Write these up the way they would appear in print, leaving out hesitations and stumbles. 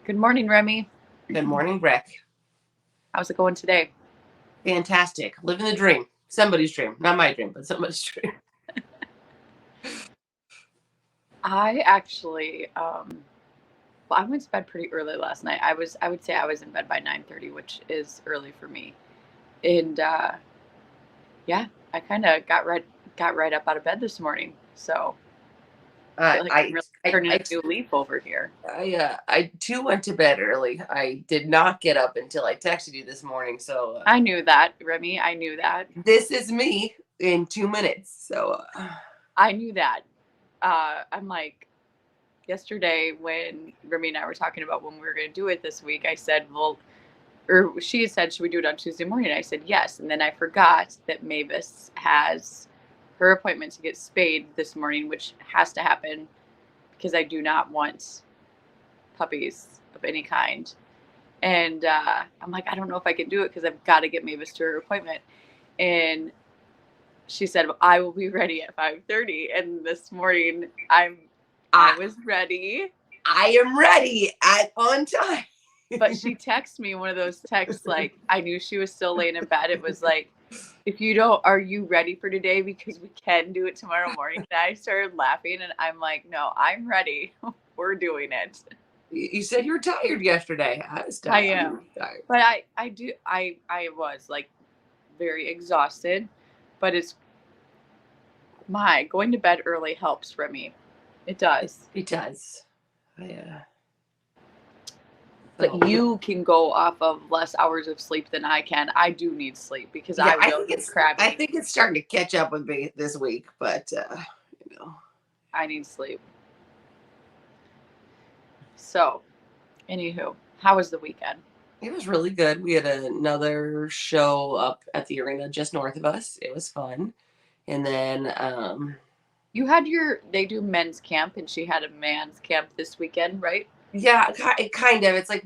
Good morning, Remy. Good morning, Breck. How's it going today? Fantastic. Living the dream. Somebody's dream. Not my dream, but somebody's dream. I actually, I went to bed pretty early last night. I would say I was in bed by 9:30, which is early for me. And yeah, I kind of got right up out of bed this morning. So I I feel like I'm I really I turning I, a new leaf over here. I too went to bed early. I did not get up until I texted you this morning. So I knew that, Remy. I knew that. this is me in 2 minutes. So I knew that. I'm like, yesterday when Remy and I were talking about when we were going to do it this week, I said, well, or she had said, should we do it on Tuesday morning? I said, yes. And then I forgot that Mavis has her appointment to get spayed this morning, which has to happen because I do not want puppies of any kind. And I'm like, I don't know if I can do it because I've got to get Mavis to her appointment. And she said, well, I will be ready at 5:30. And this morning I was ready. I am ready on time. But she texted me one of those texts like I knew she was still laying in bed. It was like, if you don't, are you ready for today? Because we can do it tomorrow morning. And I started laughing and I'm like, no, I'm ready. We're doing it. You said you were tired yesterday. I was I tired. am. But I was like very exhausted. But it's going to bed early helps for me. It does. It does. But you can go off of less hours of sleep than I can. I do need sleep because I will be crabby. I think it's starting to catch up with me this week, but I need sleep. So, anywho, how was the weekend? It was really good. We had another show up at the arena just north of us. It was fun. And then you had they do men's camp and she had a man's camp this weekend, right? Yeah, kind of. It's like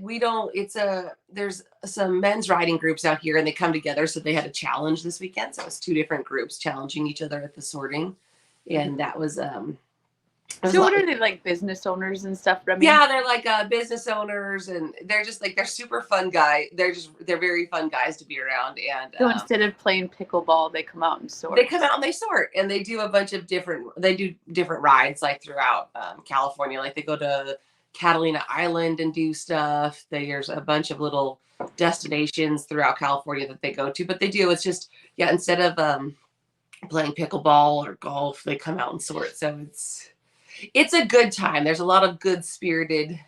there's some men's riding groups out here and they come together. So they had a challenge this weekend. So it was two different groups challenging each other at the sorting. And that was, so what are they, like business owners and stuff? I mean, yeah, they're like business owners and they're just like, they're super fun guys. They're very fun guys to be around. And so instead of playing pickleball, they come out and sort. They come out and they sort and they do a bunch of different rides like throughout California. Like they go to Catalina Island and do stuff. There's a bunch of little destinations throughout California that they go to, but it's just, instead of playing pickleball or golf, they come out and sort. So it's a good time. There's a lot of good spirited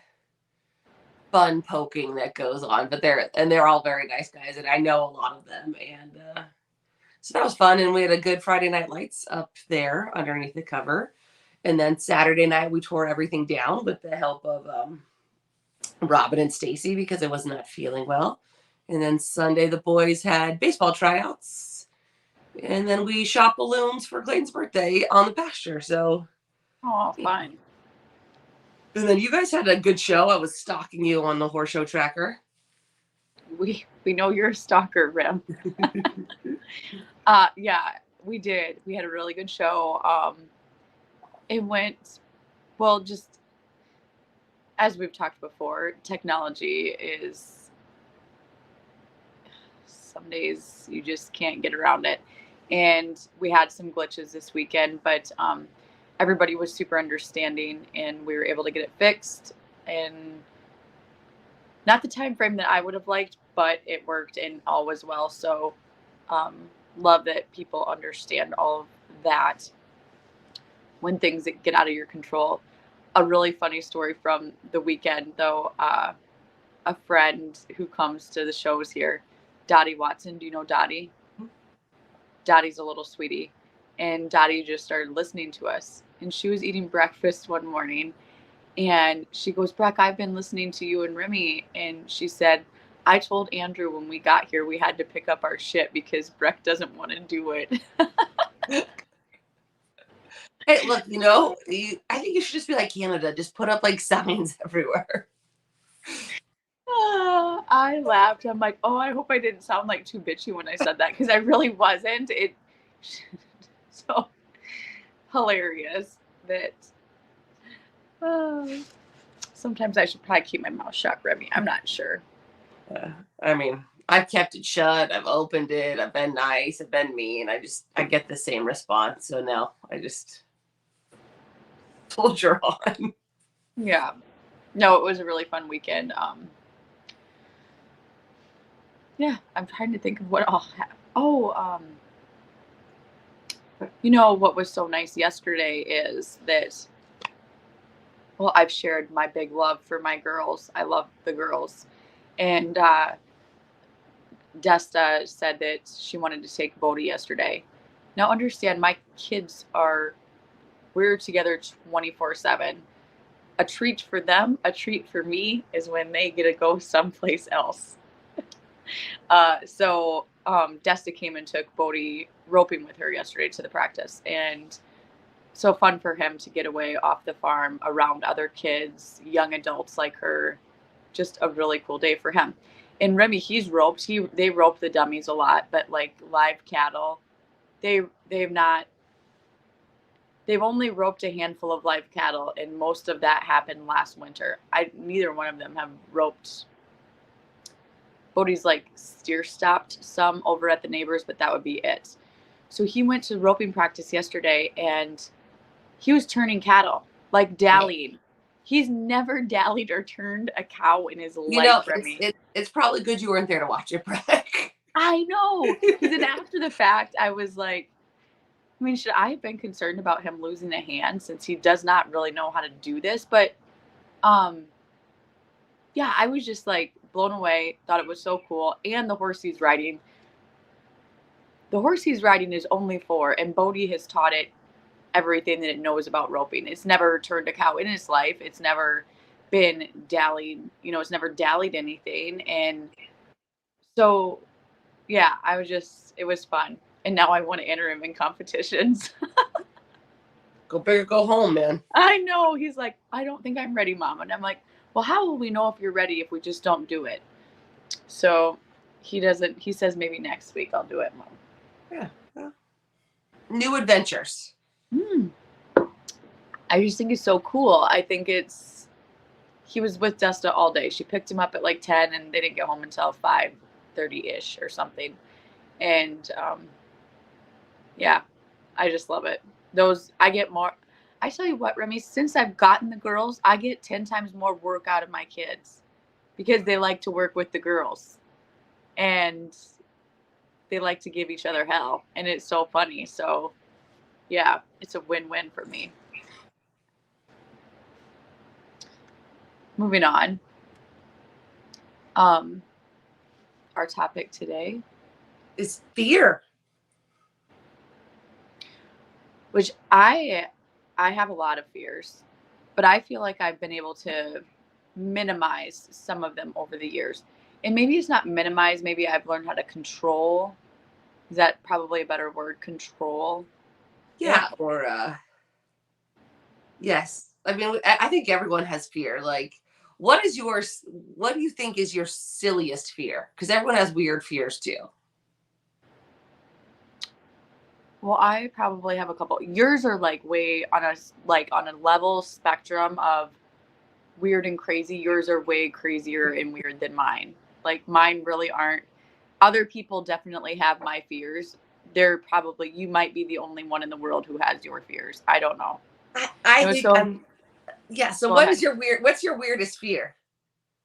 fun poking that goes on, but they're all very nice guys. And I know a lot of them. And, so that was fun. And we had a good Friday night lights up there underneath the cover. And then Saturday night, we tore everything down with the help of Robin and Stacy because I was not feeling well. And then Sunday, the boys had baseball tryouts. And then we shot balloons for Clayton's birthday on the pasture. So, oh, fine. And then you guys had a good show. I was stalking you on the horse show tracker. We know you're a stalker, Rim. Yeah, we did. We had a really good show. It went well, just as we've talked before, technology is some days you just can't get around it. And we had some glitches this weekend, but everybody was super understanding and we were able to get it fixed and not the time frame that I would have liked, but it worked and all was well. So love that people understand all of that when things get out of your control. A really funny story from the weekend, though, a friend who comes to the shows here, Dottie Watson. Do you know Dottie? Dottie's a little sweetie. And Dottie just started listening to us. And she was eating breakfast one morning. And she goes, Breck, I've been listening to you and Remy. And she said, I told Andrew when we got here we had to pick up our shit because Breck doesn't want to do it. Hey, look, I think you should just be like Canada. Just put up like signs everywhere. I laughed. I'm like, oh, I hope I didn't sound like too bitchy when I said that because I really wasn't. So hilarious that. Sometimes I should probably keep my mouth shut, Remy. I'm not sure. I mean, I've kept it shut. I've opened it. I've been nice. I've been mean. I get the same response. So no, I just soldier on. Yeah. No, it was a really fun weekend. Yeah, I'm trying to think of what all happened. Oh, you know what was so nice yesterday is that, well, I've shared my big love for my girls. I love the girls. And Desta said that she wanted to take Bodhi yesterday. Now, understand, my kids we're together 24/7. A treat for them, a treat for me is when they get to go someplace else. Desta came and took Bodhi roping with her yesterday to the practice. And so fun for him to get away off the farm around other kids, young adults like her. Just a really cool day for him. And Remy, he's roped. They rope the dummies a lot, but like live cattle, they've not. They've only roped a handful of live cattle, and most of that happened last winter. Neither one of them have roped. Bodhi's like steer stopped some over at the neighbors, but that would be it. So he went to roping practice yesterday, and he was turning cattle, like dallying. He's never dallied or turned a cow in his life, Remy. It's probably good you weren't there to watch it, Breck. I know. Because then after the fact, I was like, I mean, should I have been concerned about him losing a hand since he does not really know how to do this? But, yeah, I was just like blown away. Thought it was so cool. And the horse he's riding is only 4, and Bodhi has taught it everything that it knows about roping. It's never turned a cow in its life. It's never been dallied. It's never dallied anything. And so, yeah, it was fun. And now I want to enter him in competitions. Go big or go home, man. I know. He's like, I don't think I'm ready, Mom. And I'm like, well, how will we know if you're ready if we just don't do it? So he says maybe next week I'll do it, Mom. Yeah. New adventures. I just think it's so cool. I think he was with Desta all day. She picked him up at like 10 and they didn't get home until 5:30-ish or something. And, yeah, I just love it. I get more. I tell you what, Remy, since I've gotten the girls, I get 10 times more work out of my kids because they like to work with the girls and they like to give each other hell. And it's so funny. So, yeah, it's a win-win for me. Moving on. Our topic today is fear. Which I have a lot of fears, but I feel like I've been able to minimize some of them over the years. And maybe it's not minimize, maybe I've learned how to control. Is that probably a better word? Control? Yeah. Or, yes. I mean, I think everyone has fear. Like, what do you think is your silliest fear? Because everyone has weird fears too. Well, I probably have a couple. Yours are like way on a level spectrum of weird and crazy. Yours are way crazier and weird than mine. Like mine really aren't. Other people definitely have my fears. You might be the only one in the world who has your fears. I don't know. I think yeah. So what's your weirdest fear?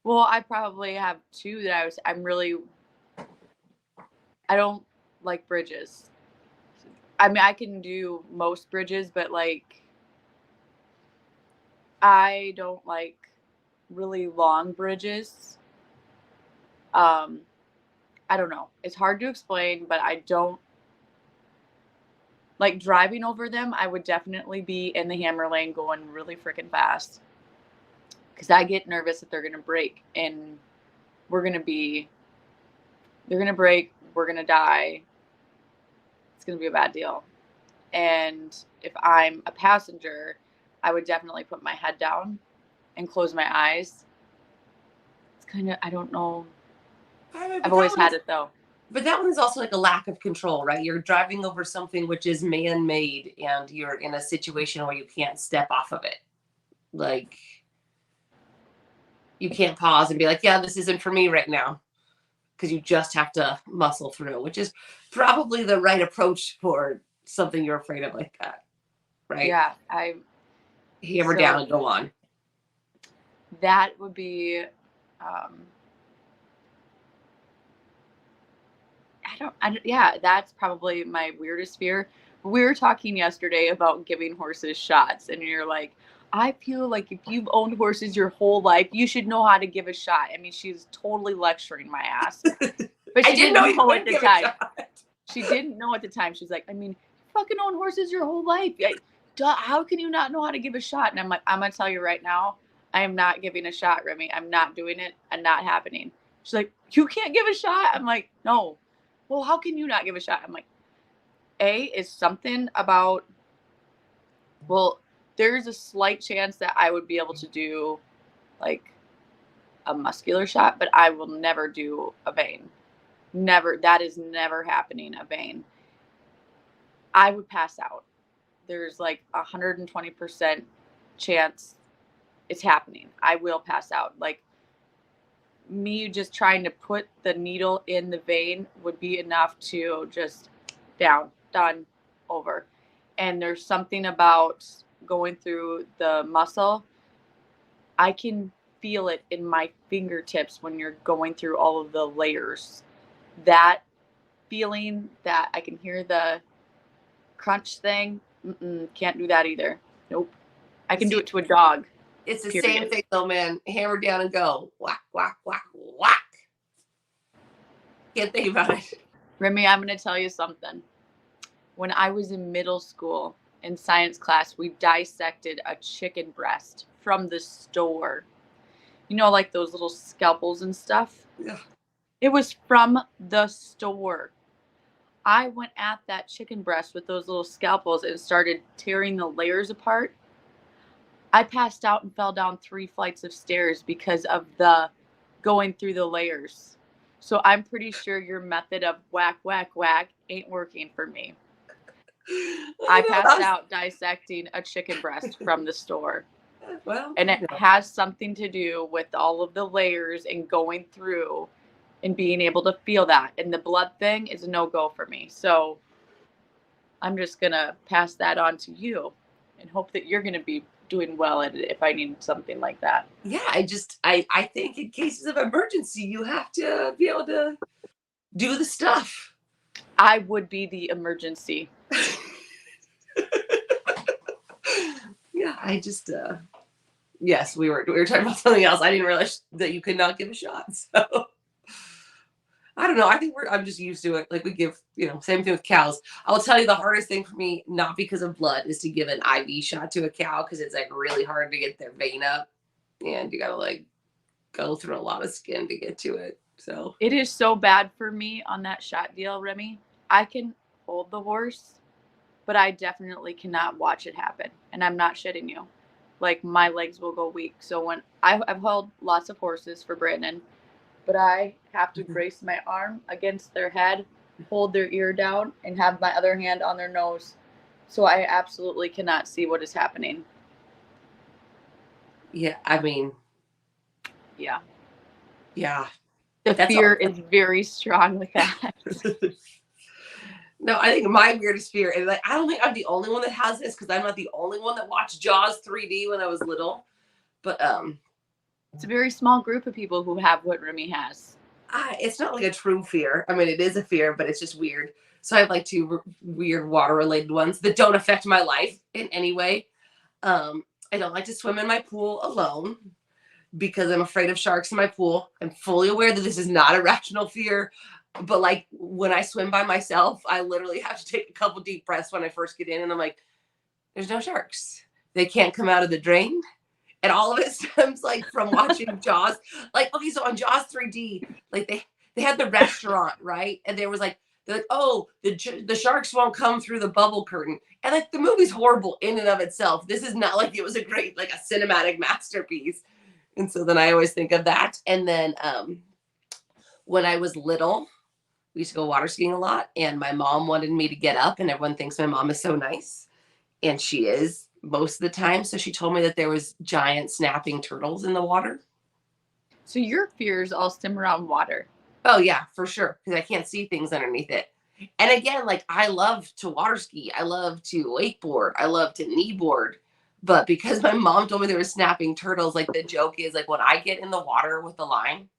Well, I probably have 2 that I don't like bridges. I mean, I can do most bridges, but like, I don't like really long bridges. I don't know. It's hard to explain, but I don't like driving over them. I would definitely be in the hammer lane going really freaking fast because I get nervous that they're going to break and they're going to break. We're going to die. It's going to be a bad deal. And if I'm a passenger, I would definitely put my head down and close my eyes. It's kind of, I don't know. I've always had it though. But that one is also like a lack of control, right? You're driving over something which is man-made and you're in a situation where you can't step off of it. Like, you can't pause and be like, yeah, this isn't for me right now. Because you just have to muscle through, which is probably the right approach for something you're afraid of like that. Right? Yeah, Hammer down and go on. That would be, yeah, that's probably my weirdest fear. We were talking yesterday about giving horses shots, and you're like, I feel like if you've owned horses your whole life, you should know how to give a shot. I mean, she's totally lecturing my ass. But she didn't know at the time. She didn't know at the time. She's like, I mean, you fucking own horses your whole life. How can you not know how to give a shot? And I'm like, I'm going to tell you right now, I am not giving a shot, Remy. I'm not doing it. And not happening. She's like, you can't give a shot? I'm like, no. Well, how can you not give a shot? I'm like, is something about, well, there's a slight chance that I would be able to do like a muscular shot, but I will never do a vein. Never. That is never happening, a vein. I would pass out. There's like 120% chance it's happening. I will pass out. Like, me just trying to put the needle in the vein would be enough to just down, done, over. And there's something about going through the muscle. I can feel it in my fingertips when you're going through all of the layers. That feeling, that I can hear the crunch thing, can't do that either. Nope. I can do it to a dog. It's the same thing though, man. Hammer down and go. Whack, whack, whack, whack. Can't think about it. Remy, I'm going to tell you something. When I was in middle school in science class, we dissected a chicken breast from the store. You know, like those little scalpels and stuff? Yeah. It was from the store. I went at that chicken breast with those little scalpels and started tearing the layers apart. I passed out and fell down 3 flights of stairs because of the going through the layers. So I'm pretty sure your method of whack, whack, whack ain't working for me. I passed out dissecting a chicken breast from the store. Well, and it has something to do with all of the layers and going through and being able to feel that. And the blood thing is a no-go for me. So I'm just going to pass that on to you and hope that you're going to be doing well at it if I need something like that. Yeah, I think in cases of emergency, you have to be able to do the stuff. I would be the emergency. Yeah, yes, we were talking about something else. I didn't realize that you could not give a shot. So I don't know. I think I'm just used to it. Like we give, same thing with cows. I will tell you the hardest thing for me, not because of blood, is to give an IV shot to a cow because it's like really hard to get their vein up, and you gotta like go through a lot of skin to get to it. So it is so bad for me on that shot deal, Remy. I can hold the horse, but I definitely cannot watch it happen. And I'm not shitting you. Like my legs will go weak. So when I've held lots of horses for Brandon, but I have to brace my arm against their head, hold their ear down, and have my other hand on their nose. So I absolutely cannot see what is happening. Yeah, I mean. Yeah. Yeah. The fear is very strong with that. No, I think my weirdest fear, and like I don't think I'm the only one that has this because I'm not the only one that watched Jaws 3D when I was little. But it's a very small group of people who have what Remy has. It's not like a true fear. I mean, it is a fear, but it's just weird. So I have like 2 weird water-related ones that don't affect my life in any way. I don't like to swim in my pool alone because I'm afraid of sharks in my pool. I'm fully aware that this is not a rational fear. But like when I swim by myself, I literally have to take a couple deep breaths when I first get in. And I'm like, there's no sharks. They can't come out of the drain. And all of it stems like from watching Jaws. Like, okay, so on Jaws 3D, like they had the restaurant, right? And there was like, they're like, oh, the sharks won't come through the bubble curtain. And like the movie's horrible in and of itself. This is not like it was a great, like a cinematic masterpiece. And so then I always think of that. And then when I was little, we used to go water skiing a lot, and my mom wanted me to get up, and everyone thinks my mom is so nice, and she is most of the time. So she told me that there was giant snapping turtles in the water. So your fears all stem around water. Oh yeah, for sure, because I can't see things underneath it. And again, like I love to water ski, I love to wakeboard, I love to kneeboard. But because my mom told me there were snapping turtles, like the joke is like when I get in the water with the line,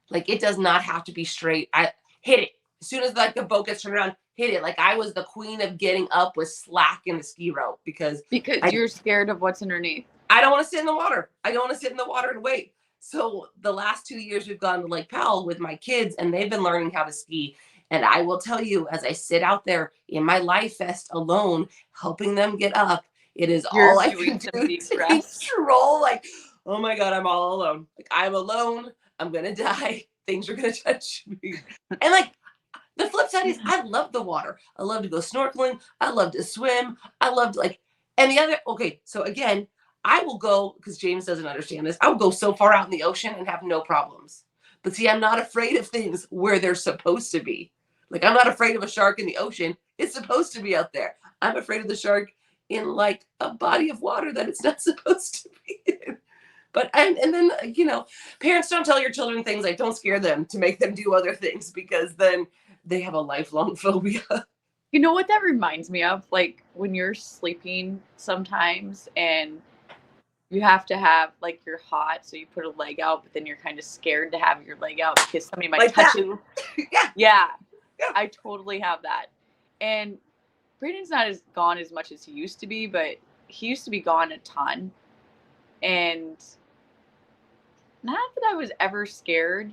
like it does not have to be straight. I hit it as soon as like the boat gets turned around. Hit it like I was the queen of getting up with slack in the ski rope because Because I you're scared of what's underneath. I don't want to sit in the water. I don't want to sit in the water and wait. So the last 2 years we've gone to Lake Powell with my kids and they've been learning how to ski. And I will tell you, as I sit out there in my life vest alone, helping them get up, it is You're all I doing can some do deep to breaths. control. Like, oh my God, I'm all alone. Like, I'm alone. I'm going to die. Things are going to touch me. And like, the flip side is I love the water. I love to go snorkeling. I love to swim. I love to like, and the other, okay, so again, I will go, because James doesn't understand this, I will go so far out in the ocean and have no problems. But see, I'm not afraid of things where they're supposed to be. Like, I'm not afraid of a shark in the ocean. It's supposed to be out there. I'm afraid of the shark in like a body of water that it's not supposed to be in. But and then parents don't tell your children things like don't scare them to make them do other things because then they have a lifelong phobia. You know what that reminds me of? Like when you're sleeping sometimes and you have to have like you're hot, so you put a leg out, but then you're kind of scared to have your leg out because somebody might Like touch that. you. Yeah. Yeah, Yeah. I totally have that. And Braden's not as gone as much as he used to be, but he used to be gone a ton. And not that I was ever scared,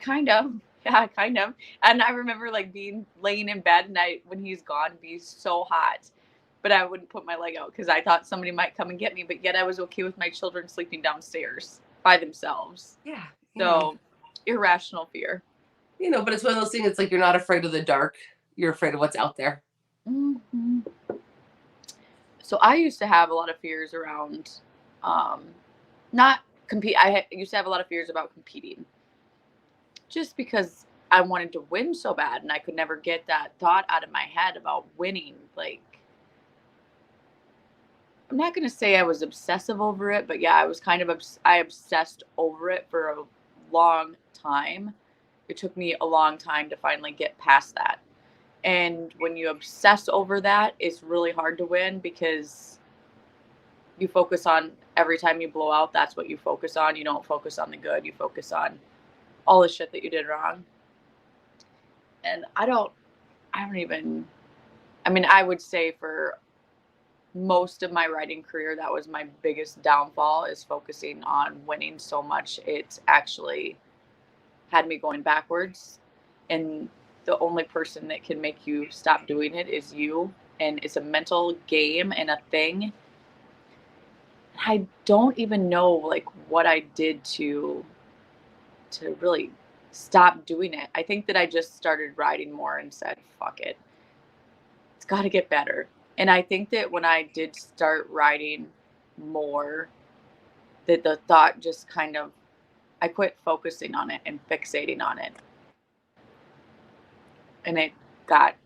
kind of. Yeah, kind of. And I remember like being laying in bed and when he's gone, be so hot. But I wouldn't put my leg out because I thought somebody might come and get me. But yet I was okay with my children sleeping downstairs by themselves. Yeah. So irrational fear. But it's one of those things. It's like you're not afraid of the dark. You're afraid of what's out there. Mm-hmm. So I used to have a lot of fears around, not compete. Used to have a lot of fears about competing, just because I wanted to win so bad, and I could never get that thought out of my head about winning. Like, I'm not gonna say I was obsessive over it, but yeah, I was kind of I obsessed over it for a long time. It took me a long time to finally get past that. And when you obsess over that, it's really hard to win because you focus on every time you blow out, that's what you focus on. You don't focus on the good, you focus on all the shit that you did wrong. And I don't even, I mean, I would say for most of my writing career, that was my biggest downfall is focusing on winning so much. It actually had me going backwards. And the only person that can make you stop doing it is you. And it's a mental game and a thing. I don't even know like what I did to really stop doing it. I think that I just started writing more and said, fuck it. It's got to get better. And I think that when I did start writing more, that the thought just kind of, I quit focusing on it and fixating on it. And it got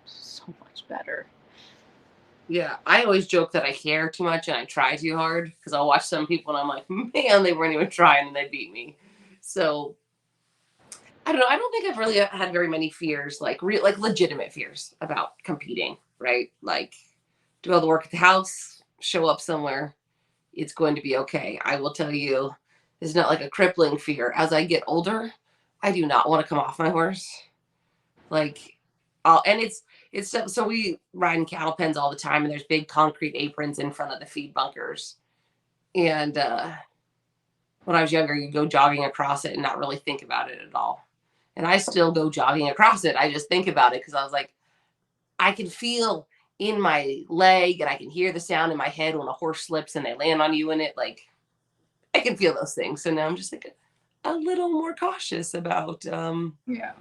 so much better. Yeah, I always joke that I care too much and I try too hard because I'll watch some people and I'm like, man, they weren't even trying and they beat me. So I don't know. I don't think I've really had very many fears, like like legitimate fears about competing, right? Like do all the work at the house, show up somewhere, it's going to be okay. I will tell you, it's not like a crippling fear. As I get older, I do not want to come off my horse. Like, and it's so we ride in cattle pens all the time, and there's big concrete aprons in front of the feed bunkers. And when I was younger, you'd go jogging across it and not really think about it at all. And I still go jogging across it. I just think about it because I was like, I can feel in my leg and I can hear the sound in my head when a horse slips and they land on you in it. Like I can feel those things. So now I'm just like a little more cautious about Yeah.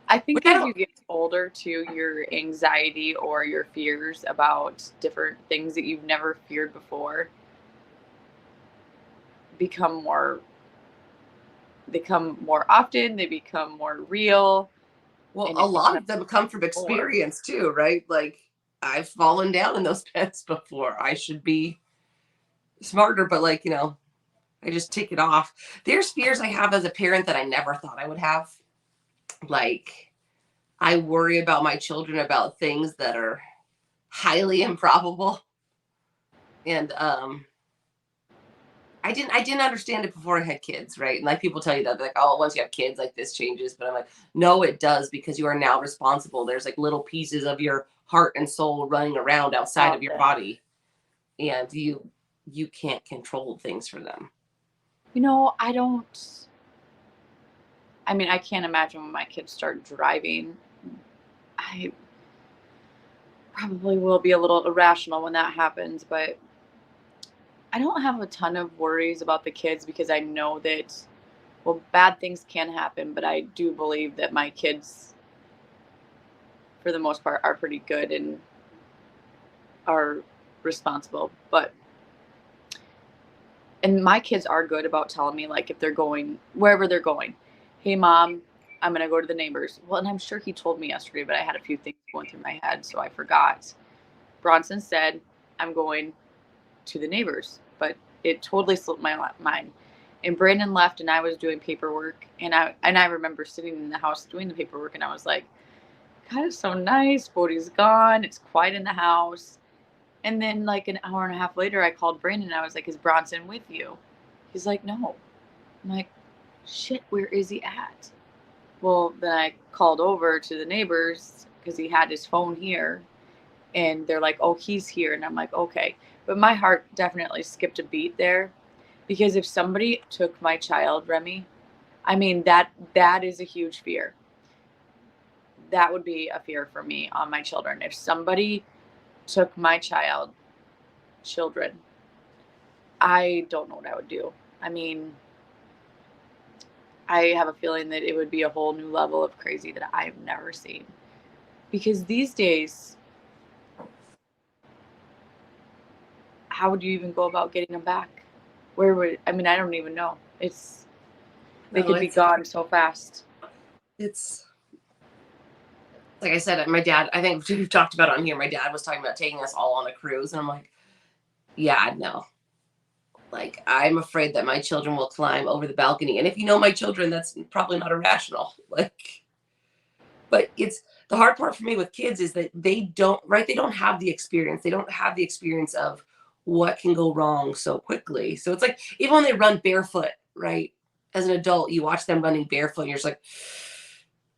I which think I as don't you get older too, your anxiety or your fears about different things that you've never feared before become more they come more often, they become more real, well, and a it lot becomes of them come from more. experience too, right? Like I've fallen down in those pens before. I should be smarter, but like, I just tick it off. There's fears I have as a parent that I never thought I would have. Like, I worry about my children about things that are highly improbable. And I didn't understand it before I had kids, right? And like people tell you that, like, oh, once you have kids, like this changes. But I'm like, no, it does, because you are now responsible. There's like little pieces of your heart and soul running around outside of your body, and you can't control things for them. I don't. I mean, I can't imagine when my kids start driving. I probably will be a little irrational when that happens, but I don't have a ton of worries about the kids because I know that, well, bad things can happen, but I do believe that my kids, for the most part, are pretty good and are responsible. And my kids are good about telling me, like, if they're going wherever they're going, hey, mom, I'm going to go to the neighbors. Well, and I'm sure he told me yesterday, but I had a few things going through my head, so I forgot. Bronson said, I'm going to the neighbors, but it totally slipped my mind. And Brandon left, and I was doing paperwork, and I remember sitting in the house doing the paperwork, and I was like, God, it's so nice. Bodie's gone. It's quiet in the house. And then like an hour and a half later, I called Brandon, and I was like, is Bronson with you? He's like, no. I'm like, shit, where is he at? Well, then I called over to the neighbors because he had his phone here, and they're like, oh, he's here. And I'm like, okay. But my heart definitely skipped a beat there, because if somebody took my child, Remy, I mean, that is a huge fear. That would be a fear for me on my children. If somebody took my children, I don't know what I would do. I mean, I have a feeling that it would be a whole new level of crazy that I've never seen. Because these days, how would you even go about getting them back? I mean, I don't even know. They could be gone so fast. It's like I said, my dad, I think we've talked about it on here. My dad was talking about taking us all on a cruise. And I'm like, yeah, no. Like, I'm afraid that my children will climb over the balcony. And if you know my children, that's probably not irrational. Like, but it's the hard part for me with kids is that they don't, right? They don't have the experience. They don't have the experience of what can go wrong so quickly. So it's like, even when they run barefoot, right? As an adult, you watch them running barefoot and you're just like,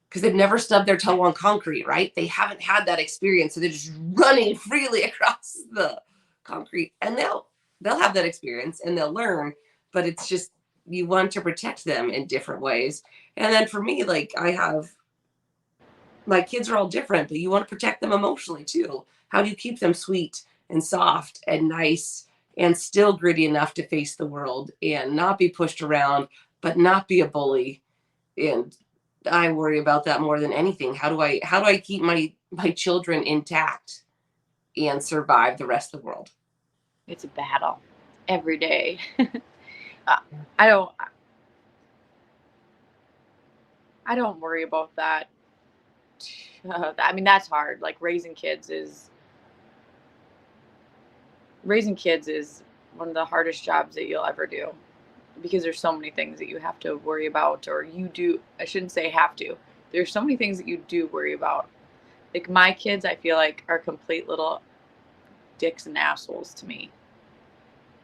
because they've never stubbed their toe on concrete, right? They haven't had that experience. So they're just running freely across the concrete, and they'll have that experience and they'll learn, but it's just, you want to protect them in different ways. And then for me, like, my kids are all different, but you want to protect them emotionally too. How do you keep them sweet and soft and nice and still gritty enough to face the world and not be pushed around, but not be a bully? And I worry about that more than anything. How do I keep my children intact and survive the rest of the world? It's a battle every day. I don't I don't worry about that. I mean, that's hard. Like, raising kids is one of the hardest jobs that you'll ever do, because there's so many things that you have to worry about, or you do. I shouldn't say have to. There's so many things that you do worry about. Like, my kids, I feel like, are complete little dicks and assholes to me.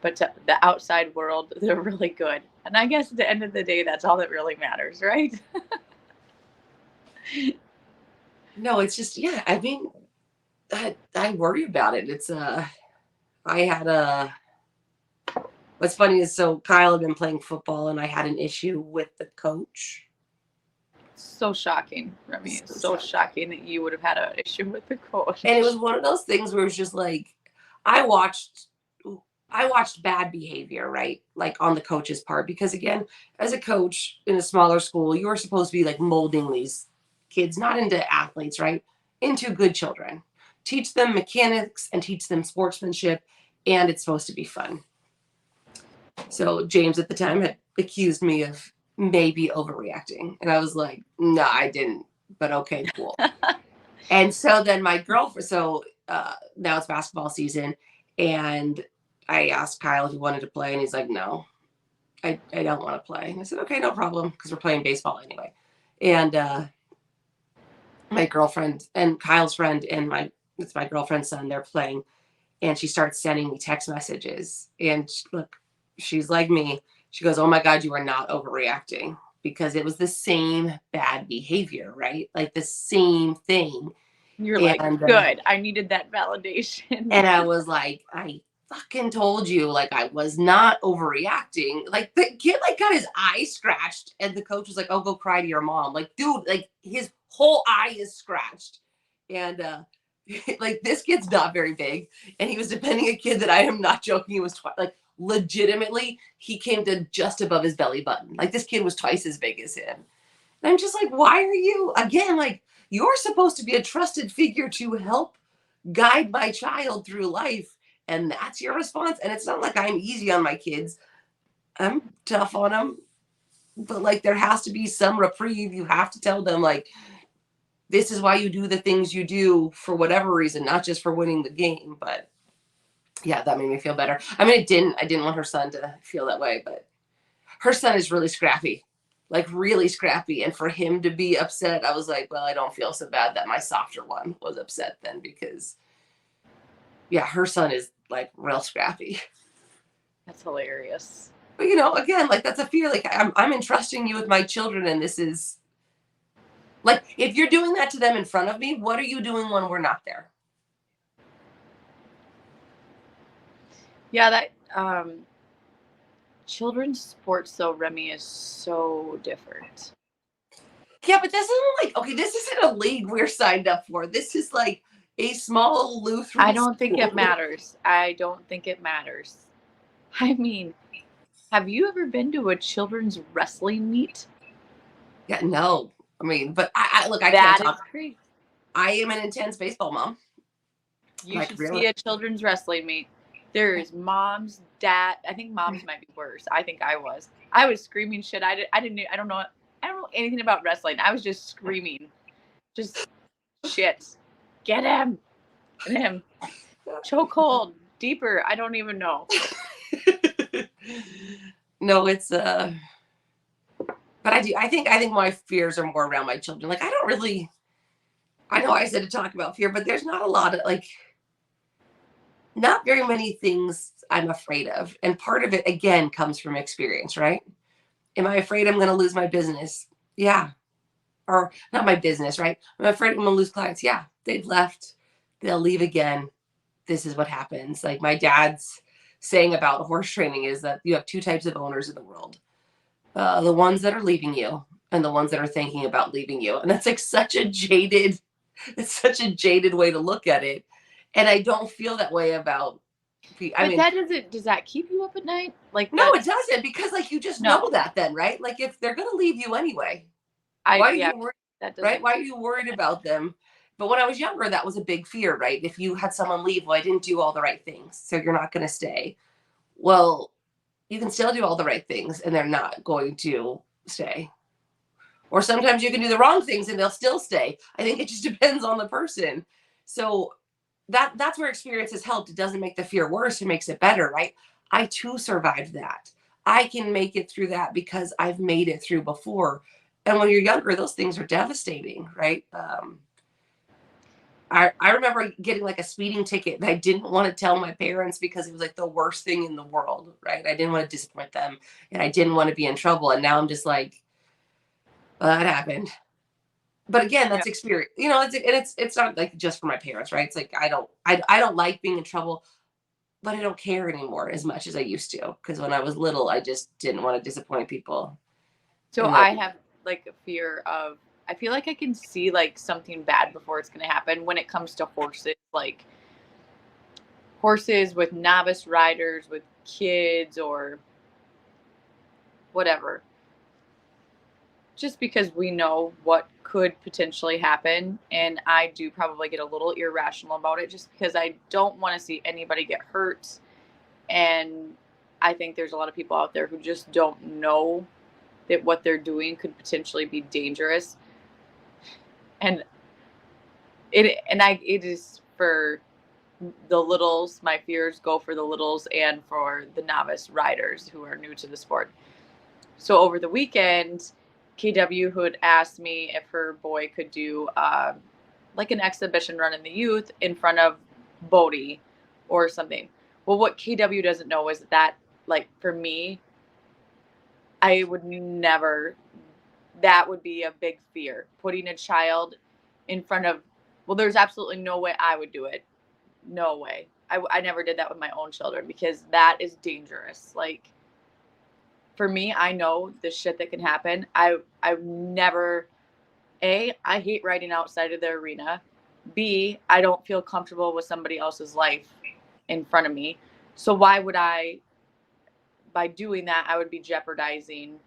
But to the outside world, they're really good. And I guess at the end of the day, that's all that really matters, right? No, it's just, yeah. I mean, I worry about it. I had a. What's funny is, so Kyle had been playing football, and I had an issue with the coach. So shocking, Remy. It's so shocking that you would have had an issue with the coach. And it was one of those things where it was just like, I watched bad behavior, right? Like, on the coach's part, because again, as a coach in a smaller school, you're supposed to be like molding these kids, not into athletes, right? Into good children. Teach them mechanics and teach them sportsmanship, and it's supposed to be fun. So James at the time had accused me of maybe overreacting. And I was like, no, I didn't, but okay, cool. And so then my girlfriend, now it's basketball season, and I asked Kyle if he wanted to play, and he's like, no. I don't want to play. And I said, okay, no problem, because we're playing baseball anyway. And my girlfriend and Kyle's friend and it's my girlfriend's son, they're playing, and she starts sending me text messages. And look, she's like me. She goes, oh my God, you are not overreacting, because it was the same bad behavior, right? Like the same thing. You're like, And good. I needed that validation. and I was like, I fucking told you, like, I was not overreacting. Like, the kid, like, got his eye scratched, and the coach was like, oh, go cry to your mom. Like, dude, like, his whole eye is scratched. And, like, this kid's not very big. And he was defending a kid that I am not joking. He was, like, legitimately, he came to just above his belly button. Like, this kid was twice as big as him. And I'm just like, why are you, again, like, you're supposed to be a trusted figure to help guide my child through life, and that's your response. And it's not like I'm easy on my kids. I'm tough on them, but like there has to be some reprieve. You have to tell them, like, this is why you do the things you do for whatever reason, not just for winning the game. But yeah, that made me feel better. I mean, I didn't want her son to feel that way, but her son is really scrappy, like really scrappy. And for him to be upset, I was like, well, I don't feel so bad that my softer one was upset then, because yeah, her son is like real scrappy. That's hilarious. But again, like that's a fear. Like I'm entrusting you with my children, and this is like, if you're doing that to them in front of me, what are you doing when we're not there? Yeah, that children's sports though, Remy, is so different. Yeah, but this isn't like, okay, this isn't a league we're signed up for. This is like a small Lutheran I don't think it school. matters. I don't think it matters. I mean, have you ever been to a children's wrestling meet? Yeah, no. I mean, but I look, I can't That is talk. crazy. I am an intense baseball mom. You Like should really. see a children's wrestling meet. There's moms, dad. I think moms might be worse. I think I was. I was screaming shit. I don't know. I don't know anything about wrestling. I was just screaming, just shit. Get him, get him. Chokehold, deeper. I don't even know. No, it's but I think my fears are more around my children. Like I know I said to talk about fear, but there's not a lot of like, not very many things I'm afraid of. And part of it, again, comes from experience, right? Am I afraid I'm going to lose my business? Yeah. Or not my business, right? I'm afraid I'm going to lose clients. Yeah. They've left. They'll leave again. This is what happens. Like my dad's saying about horse training is that you have two types of owners in the world, the ones that are leaving you and the ones that are thinking about leaving you. And that's like it's such a jaded way to look at it. And I don't feel that way about, I But mean, that doesn't. Does that keep you up at night? Like no, it that's doesn't, because like you just know no. that then, right? Like if they're going to leave you anyway, why are Yeah, you worried, that right? doesn't. Why are you worried about them? But when I was younger, that was a big fear, right? If you had someone leave, well, I didn't do all the right things, so you're not going to stay. Well, you can still do all the right things and they're not going to stay. Or sometimes you can do the wrong things and they'll still stay. I think it just depends on the person. So that's where experience has helped. It doesn't make the fear worse, it makes it better, right? I too survived that. I can make it through that because I've made it through before. And when you're younger, those things are devastating, right? I remember getting like a speeding ticket and I didn't want to tell my parents because it was like the worst thing in the world, right? I didn't want to disappoint them and I didn't want to be in trouble. And now I'm just like, well, that happened. But again, Yeah. that's experience. It's not like just for my parents, right? It's like I don't like being in trouble, but I don't care anymore as much as I used to. Because when I was little, I just didn't want to disappoint people. So And then I have like a fear of. I feel like I can see like something bad before it's going to happen when it comes to horses. Like horses with novice riders, with kids, or whatever. Just because we know what could potentially happen. And I do probably get a little irrational about it just because I don't want to see anybody get hurt. And I think there's a lot of people out there who just don't know that what they're doing could potentially be dangerous. And it is for the littles, my fears go for the littles and for the novice riders who are new to the sport. So over the weekend, KW had asked me if her boy could do like an exhibition run in the youth in front of Bodie or something. Well, what KW doesn't know is that, like, for me, I would never, that would be a big fear. Putting a child in front of, well, there's absolutely no way I would do it. No way. I never did that with my own children because that is dangerous. Like, for me, I know the shit that can happen. I've never, I hate riding outside of the arena. B, I don't feel comfortable with somebody else's life in front of me. So why would I, by doing that, I would be jeopardizing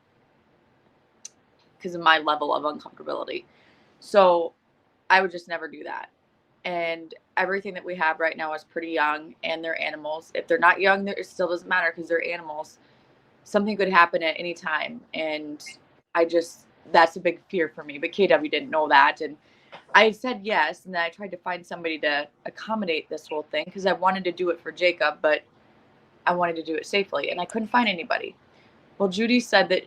because of my level of uncomfortability. So I would just never do that. And everything that we have right now is pretty young and they're animals. If they're not young, it still doesn't matter because they're animals. Something could happen at any time. And that's a big fear for me. But KW didn't know that. And I said yes. And then I tried to find somebody to accommodate this whole thing because I wanted to do it for Jacob, but I wanted to do it safely. And I couldn't find anybody. Well, Judy said that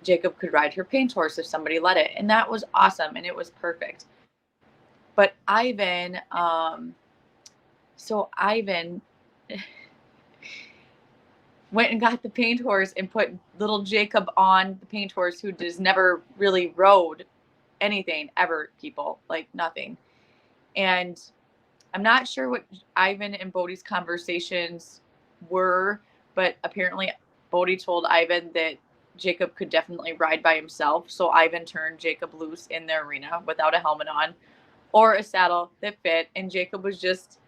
Jacob could ride her paint horse if somebody let it. And that was awesome. And it was perfect. But Ivan, Ivan went and got the paint horse and put little Jacob on the paint horse, who has never really rode anything ever, people, like nothing. And I'm not sure what Ivan and Bodie's conversations were, but apparently Bodie told Ivan that Jacob could definitely ride by himself. So Ivan turned Jacob loose in the arena without a helmet on or a saddle that fit. And Jacob was just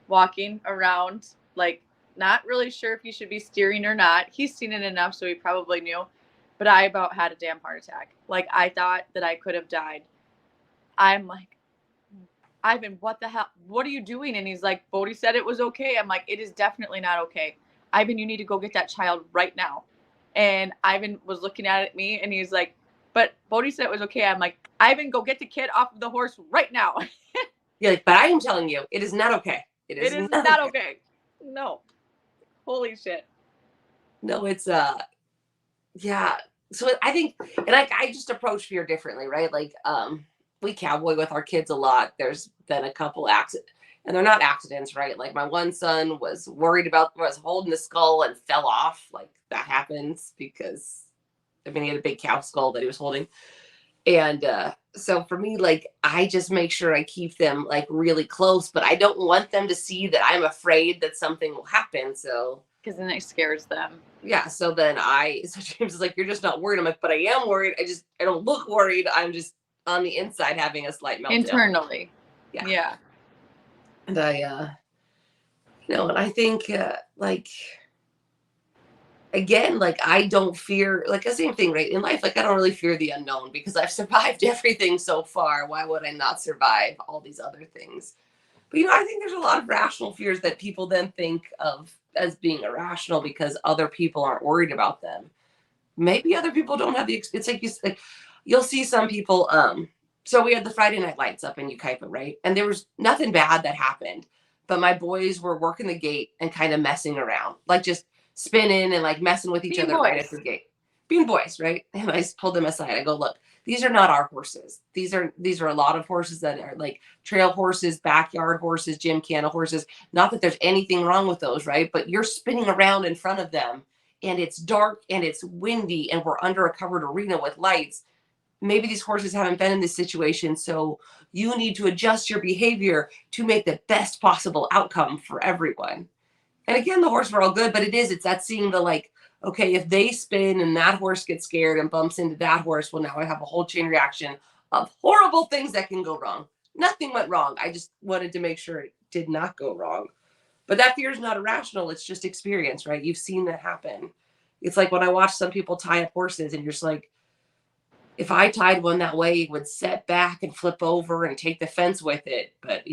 walking around, like, not really sure if he should be steering or not. He's seen it enough, so he probably knew. But I about had a damn heart attack. Like, I thought that I could have died. I'm like, Ivan, what the hell? What are you doing? And he's like, Bodie said it was okay. I'm like, it is definitely not okay. Ivan, you need to go get that child right now. And Ivan was looking at me and he's like, but Bodie said it was okay. I'm like, Ivan, go get the kid off of the horse right now. You're like, but I am telling you, it is not okay. It is not okay. No. Holy shit. No, it's yeah. So I think, and like, I just approach fear differently, right? Like, we cowboy with our kids a lot. There's been a couple accidents, and they're not accidents, right? Like, my one son was holding the skull and fell off. Like, that happens because, I mean, he had a big cow skull that he was holding. And so for me, like, I just make sure I keep them like really close, but I don't want them to see that I'm afraid that something will happen. So, because then it scares them. Yeah. So James is like, you're just not worried. I'm like, but I am worried. I don't look worried. I'm just on the inside having a slight meltdown. Internally. Yeah. And and I think like, again, like, I don't fear, like, the same thing, right? In life, like, I don't really fear the unknown because I've survived everything so far. Why would I not survive all these other things? But, I think there's a lot of rational fears that people then think of as being irrational because other people aren't worried about them. Maybe other people don't have it's like you'll see some people, so we had the Friday night lights up in Ukaipa, right? And there was nothing bad that happened, but my boys were working the gate and kind of messing around, like just spinning and like messing with each other right at the gate. Being boys, right? And I pulled them aside. I go, look, these are not our horses. These are a lot of horses that are like trail horses, backyard horses, gymkhana horses. Not that there's anything wrong with those, right? But you're spinning around in front of them and it's dark and it's windy and we're under a covered arena with lights. Maybe these horses haven't been in this situation, so you need to adjust your behavior to make the best possible outcome for everyone. And again, the horses were all good, but it's that seeing the, like, okay, if they spin and that horse gets scared and bumps into that horse, well, now I have a whole chain reaction of horrible things that can go wrong. Nothing went wrong. I just wanted to make sure it did not go wrong. But that fear is not irrational. It's just experience, right? You've seen that happen. It's like when I watch some people tie up horses and you're just like, if I tied one that way, it would set back and flip over and take the fence with it. But,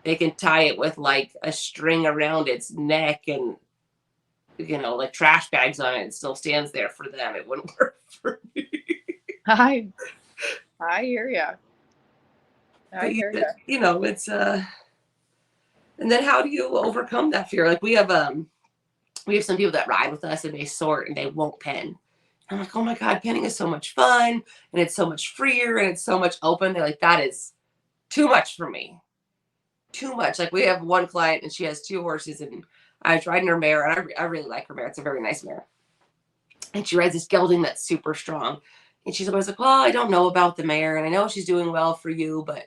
they can tie it with like a string around its neck and, like trash bags on it. It still stands there for them. It wouldn't work for me. I hear ya. I hear ya. It's And then how do you overcome that fear? Like we have some people that ride with us and they sort and they won't pen. I'm like, oh my God, penning is so much fun and it's so much freer and it's so much open. They're like, that is too much for me. Too much. Like we have one client and she has 2 horses and I was riding her mare and I really like her mare. It's a very nice mare. And she rides this gelding that's super strong. And she's always like, well, I don't know about the mare and I know she's doing well for you, but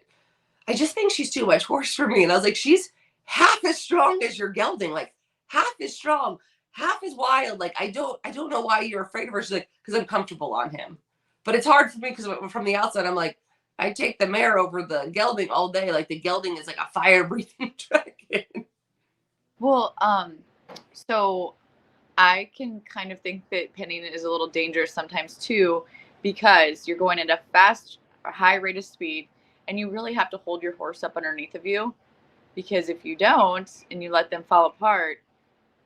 I just think she's too much horse for me. And I was like, she's half as strong as your gelding, like half as strong, half as wild. Like I don't know why you're afraid of her. She's like, because I'm comfortable on him. But it's hard for me because from the outside, I'm like, I take the mare over the gelding all day. Like the gelding is like a fire breathing dragon. Well, so I can kind of think that penning is a little dangerous sometimes too, because you're going at a fast, high rate of speed, and you really have to hold your horse up underneath of you. Because if you don't and you let them fall apart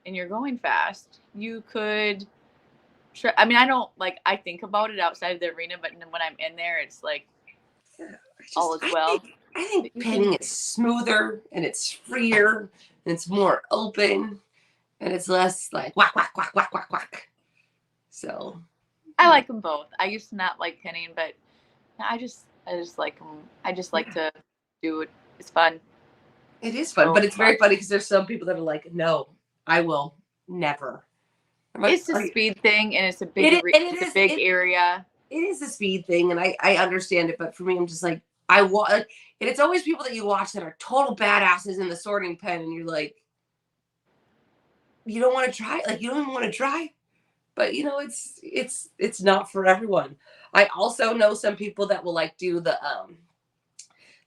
and you're going fast, you could. I mean, I don't like. I think about it outside of the arena, but when I'm in there, it's like Yeah, all is well. I think But you penning can. is smoother and it's freer and it's more open and it's less like whack whack whack whack whack whack. So I like them both. I used to not like penning, but I just like them. I just like to do it. It's fun. it is fun, So but it's very funny because there's some people that are like, no, I will never. I'm like, it's a speed thing, and it's a big it it's a is big area. it is a speed thing, and I understand it, but for me, I'm just like I want, and it's always people that you watch that are total badasses in the sorting pen, and you're like, you don't want to try, like you don't even want to try, but it's not for everyone. I also know some people that will like do the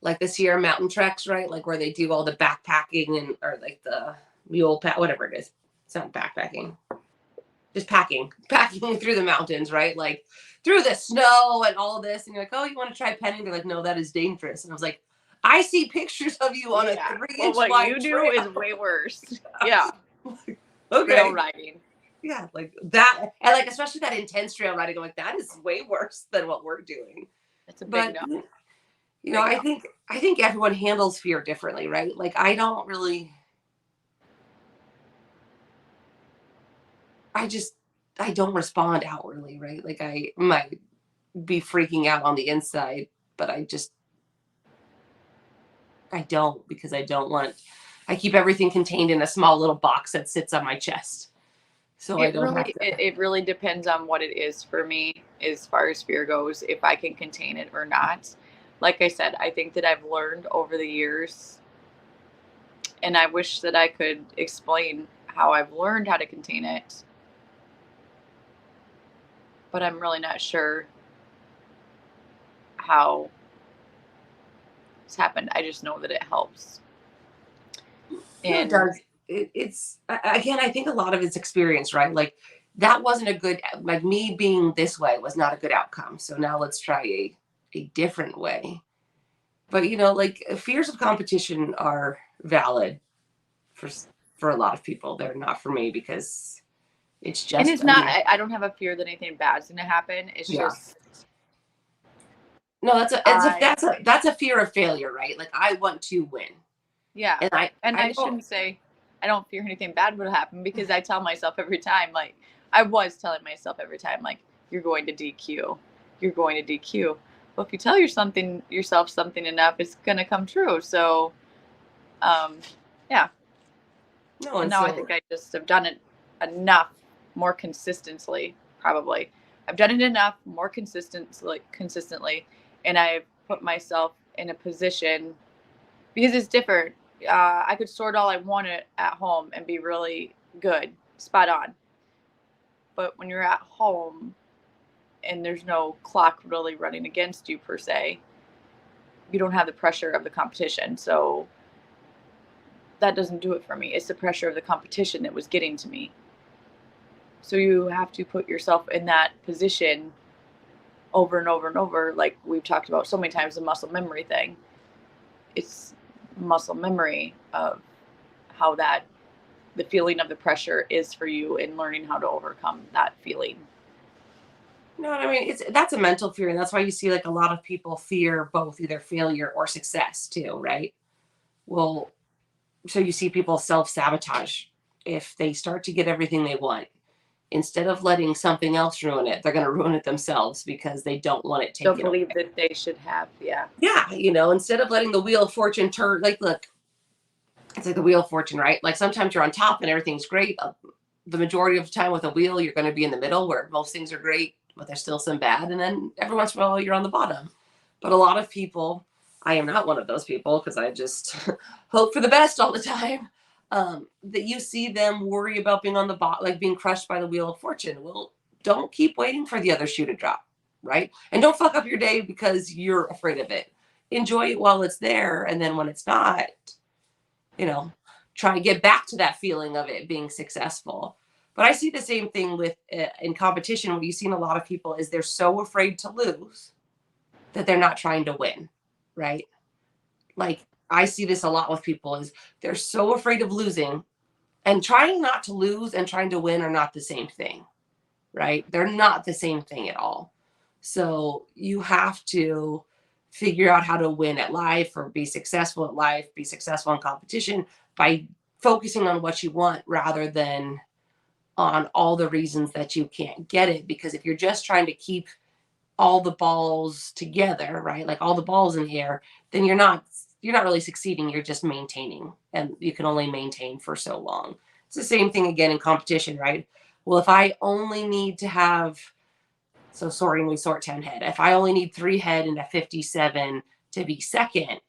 like the Sierra Mountain treks, right? Like where they do all the backpacking and or like the mule pack, whatever it is. It's not backpacking, just packing through the mountains, right? Like through the snow and all this. And you're like, oh, you want to try penning? They're like, no, that is dangerous. And I was like, I see pictures of you on a Yeah. 3 inch Well, what wide you do trail. is way worse. Yeah. Trail Okay. riding. Yeah, like that, and like especially that intense trail riding. I'm like, that is way worse than what we're doing. It's a big But no. I Big no. think everyone handles fear differently, right? Like I don't really, I just I don't respond outwardly, right? Like I might be freaking out on the inside, but I don't because I don't want. I keep everything contained in a small little box that sits on my chest, so I don't have to. It really depends on what it is for me as far as fear goes, if I can contain it or not. Like I said, I think that I've learned over the years, and I wish that I could explain how I've learned how to contain it, but I'm really not sure how it's happened. I just know that it helps. No, it And does. It's again, I think a lot of it's experience, right? Like that wasn't a good, like me being this way was not a good outcome. So now let's try a different way. But like fears of competition are valid for for a lot of people. They're not for me because it's and just, it's not I don't have a fear that anything bad's gonna happen. It's yeah. just No, I that's a fear of failure, right? Like I want to win, yeah. and And I I don't. shouldn't say I don't fear anything bad would happen because I tell myself every time, like I was telling myself every time, like, you're going to DQ. You're going to DQ. Well, if you tell yourself something enough, it's gonna come true. So um yeah. No, And and now I so think I just have done it enough more consistently, probably. I've done it enough more consistently, and I've put myself in a position because it's different. I could sort all I wanted at home and be really good, spot on. But when you're at home and there's no clock really running against you per se, you don't have the pressure of the competition. So that doesn't do it for me. It's the pressure of the competition that was getting to me. So you have to put yourself in that position over and over and over, like we've talked about so many times, the muscle memory thing. It's muscle memory of how that the feeling of the pressure is for you and learning how to overcome that feeling. no, I mean that's a mental fear, and that's why you see like a lot of people fear both either failure or success too, right? Well, So you see people self-sabotage. If they start to get everything they want, instead of letting something else ruin it, they're going to ruin it themselves because they don't want it Don't taken away. believe that they should have. Yeah. Yeah, you know, instead of letting the wheel of fortune turn, like, look, it's like the wheel of fortune, right? Like sometimes you're on top and everything's great. The majority of the time with a wheel, you're going to be in the middle where most things are great, but there's still some bad. And then every once in a while, you're on the bottom. But a lot of people, I am not one of those people because I just hope for the best all the time. That you see them worry about being on the bottom, like being crushed by the wheel of fortune. Well, don't keep waiting for the other shoe to drop, right? And don't fuck up your day because you're afraid of it. Enjoy it while it's there. And then when it's not, you know, try and get back to that feeling of it being successful. But I see the same thing with in competition. What you see in a lot of people is they're so afraid to lose that they're not trying to win, right? Like I see this a lot with people is they're so afraid of losing, and trying not to lose and trying to win are not the same thing, right? They're not the same thing at all. So you have to figure out how to win at life or be successful at life, be successful in competition by focusing on what you want rather than on all the reasons that you can't get it. Because if you're just trying to keep all the balls together, right? Like all the balls in the air, then you're not really succeeding. You're just maintaining, and you can only maintain for so long. It's the same thing again in competition, right? Well, if I only need to have so sorting, we sort 10 head. If I only need 3 head and a 57 to be second,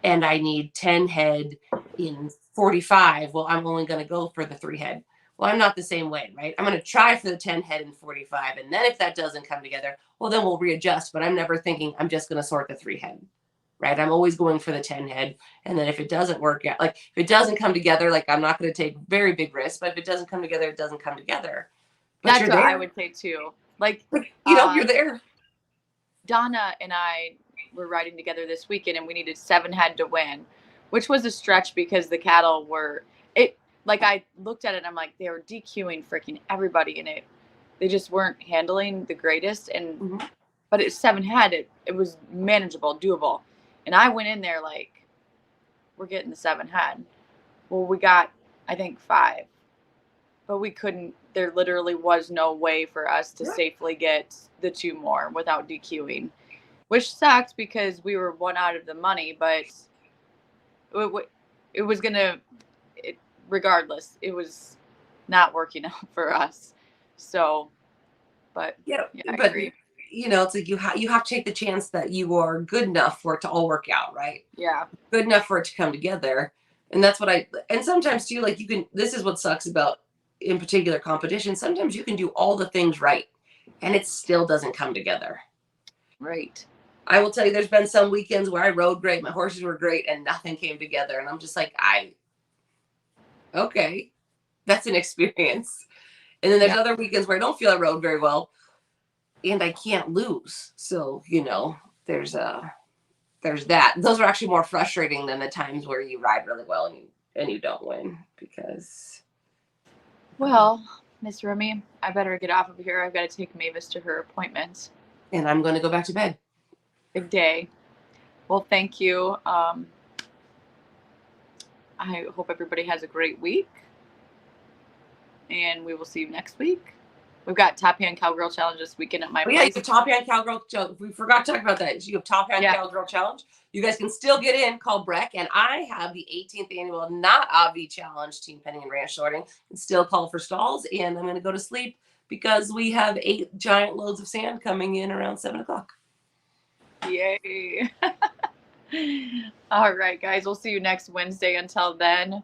and I need 10 head in 45, well, I'm only going to go for the 3 head. Well, I'm not the same way, right? I'm going to try for the 10 head in 45. And then if that doesn't come together, well, then we'll readjust. But I'm never thinking I'm just going to sort the 3 head, right? I'm always going for the 10 head. And then if it doesn't work out, like if it doesn't come together, like I'm not going to take very big risks. But if it doesn't come together, it doesn't come together. But That's you're what I there. would say too. Like, You're there. Donna and I were riding together this weekend, and we needed 7 head to win, which was a stretch because the cattle were it. Like I looked at it, and I'm like, they were DQing freaking everybody in it. They just weren't handling the greatest, and Mhm. but it's 7 head. It was manageable, doable, and I went in there like, we're getting the 7 head. Well, we got I think 5, but we couldn't. There literally was no way for us to Yeah. safely get the 2 more without DQing, which sucked because we were 1 out of the money, but it was gonna. Regardless, it was not working out for us. So, but Yeah, yeah, I but agree. it's like you have to take the chance that you are good enough for it to all work out, right? Yeah, Good enough for it to come together. And that's what and sometimes too, like you can, this is what sucks about in particular competition. Sometimes you can do all the things right and it still doesn't come together. right. I will tell you, there's been some weekends where I rode great, my horses were great, and nothing came together. And I'm just like, okay, that's an experience. And then there's Yeah, other weekends where I don't feel I rode very well and I can't lose. So, there's that. Those are actually more frustrating than the times where you ride really well and you don't win because well, Miss Remy, I better get off of here. I've got to take Mavis to her appointment. and I'm going to go back to bed. Big day. Well, thank you. I hope everybody has a great week, and we will see you next week. We've got Top Hand Cowgirl Challenge this weekend at my Oh yeah, you place. have Top Hand Cowgirl Challenge. We forgot to talk about that. You have Top Hand Cowgirl Challenge. You guys can still get in. Call Breck, and I have the 18th annual Not Obvi Challenge, Team Penny and Ranch Sorting, and still call for stalls. And I'm going to go to sleep because we have 8 giant loads of sand coming in around 7:00. Yay. All right, guys. We'll see you next Wednesday. Until then,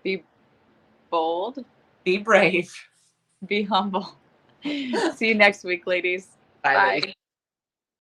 be bold, Be brave. be humble. See you next week, ladies. Bye. Bye. Ladies.